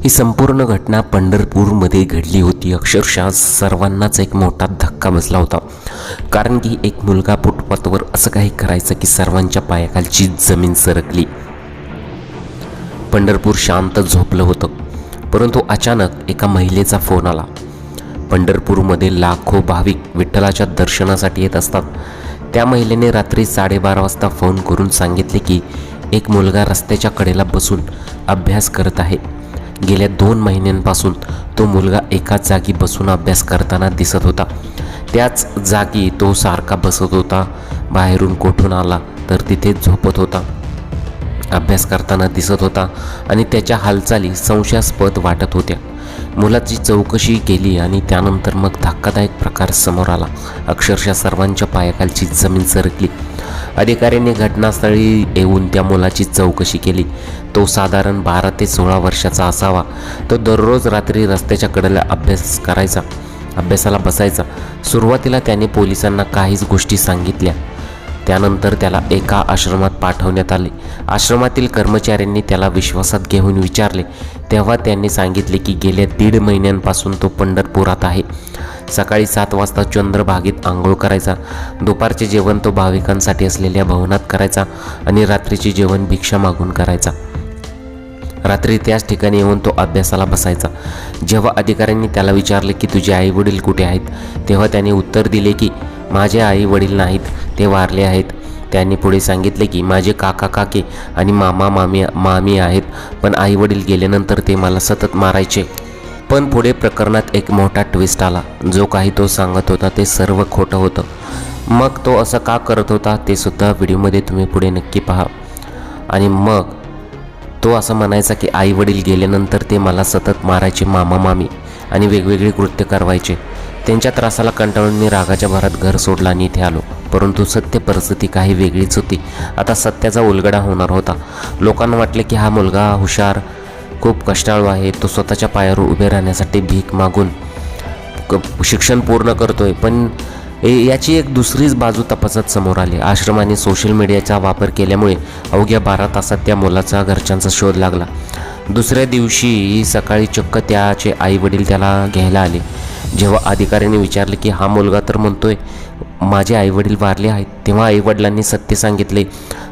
ही संपूर्ण घटना पंढरपूरमध्ये घडली होती। अक्षरशः सर्वांनाच एक मोठा धक्का बसला होता, कारण की एक मुलगा फुटपाथवर असं काही करायचं की सर्वांच्या पायाखालची जमीन सरकली। पंढरपूर शांत झोपलं होतं, परंतु अचानक एका महिलेचा फोन आला। पंढरपूरमध्ये लाखो भाविक विठ्ठलाच्या दर्शनासाठी येत असतात। त्या महिलेने रात्री 12:30 वाजता फोन करून सांगितले की एक मुलगा रस्त्याच्या कडेला बसून अभ्यास करत आहे। गेल्या 2 महिन्यांपासून तो मुलगा एकाच जागी बसून अभ्यास करताना दिसत होता। त्याच जागी तो सारखा बसत होता, बाहेरून कोठून आला तर तिथेच झोपत होता, अभ्यास करताना दिसत होता आणि त्याच्या हालचाली संशयास्पद वाटत होत्या। मुलाची चौकशी केली आणि त्यानंतर मग धक्कादायक प्रकार समोर आला। अक्षरशः सर्वांच्या पायाखालची जमीन सरकली। अधिकाऱ्यांनी घटनास्थळी येऊन त्या मुलाची चौकशी केली। तो साधारण 12 ते 16 वर्षाचा असावा। तो दररोज रात्री रस्त्याच्या कडेला अभ्यासाला बसायचा। सुरुवातीला त्याने पोलिसांना काहीच गोष्टी सांगितल्या। त्यानंतर त्याला एका आश्रमात पाठवण्यात आले। आश्रमातील कर्मचाऱ्यांनी त्याला विश्वासात घेऊन विचारले, तेव्हा त्यांनी सांगितले की गेल्या 1.5 महिन्यांपासून तो पंढरपुरात आहे। सकाळी 7 वाजता चंद्रभागेत आंघोळ करायचा, दुपारचे जेवण तो भाविकांसाठी असलेल्या भवनात करायचा आणि रात्रीचे जेवण भिक्षा मागून करायचा। रात्री त्याच ठिकाणी येऊन तो अभ्यासाला बसायचा। जेव्हा अधिकाऱ्यांनी त्याला विचारले की तुझे आई वडील कुठे आहेत, तेव्हा त्याने उत्तर दिले की माझे आई वडील नाहीत, ते वारले आहेत। त्यांनी पुढे सांगितले की माझे काका काकी आणि मामा मामी आहेत, पण आई वडील गेल्यानंतर ते मला सतत मारायचे। पण पुढे प्रकरणात एक मोठा ट्विस्ट आला। जो काही तो सांगत होता ते सर्व खोटं होतं। मग तो असं का करत होता ते सुद्धा व्हिडिओमध्ये तुम्ही पुढे नक्की पहा। आणि मग तो असं म्हणायचा की आई वडील गेल्यानंतर ते मला सतत मारायचे, मामा मामी आणि वेगवेगळी कृत्य करवायचे। त्यांच्या त्रासाला कंटाळून मी रागाच्या भरात घर सोडलं आणि इथे आलो, परंतु सत्य परिस्थिती काही वेगळीच होती। आता सत्याचा उलगडा होणार होता। लोकांना वाटले की हा मुलगा हुशार, खूप कष्टाळू आहे, तो स्वतःच्या पायावर उभे राहण्यासाठी भीक मागून शिक्षण पूर्ण करतोय। पण याची एक दुसरीच बाजू तपासात समोर आली। आश्रमाने सोशल मीडियाचा वापर केल्यामुळे अवघ्या 12 तासात त्या मुलाचा घरच्यांचा शोध लागला। दुसऱ्या दिवशी सकाळी चक्क त्याचे आई वडील त्याला घ्यायला आले। जेव्हा अधिकाऱ्यांनी विचारले की हा मुलगा तर म्हणतोय माझे आई वडील वारले आहेत, तेव्हा आई वडिलांनी सत्य सांगितले,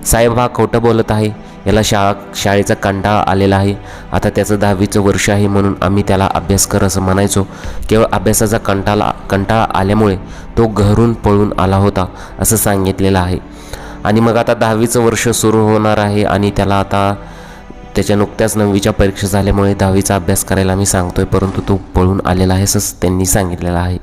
साहेब हा खोटं बोलत आहे, याला शाळेचा कंटाळा आलेला आहे। आता त्याचं 10वीचं वर्ष आहे म्हणून आम्ही त्याला अभ्यास कर असं म्हणायचो। केवळ अभ्यासाचा कंटाळा आल्यामुळे तो घरून पळून आला होता असं सांगितलेलं आहे। आणि मग आता 10वीचं वर्ष सुरू होणार आहे आणि त्याला आता त्याच्या नुकत्याच 9वीच्या परीक्षा झाल्यामुळे 10वीचा अभ्यास करायला मी सांगतोय, परंतु तो पळून आलेला आहे असं त्यांनी सांगितलेलं आहे।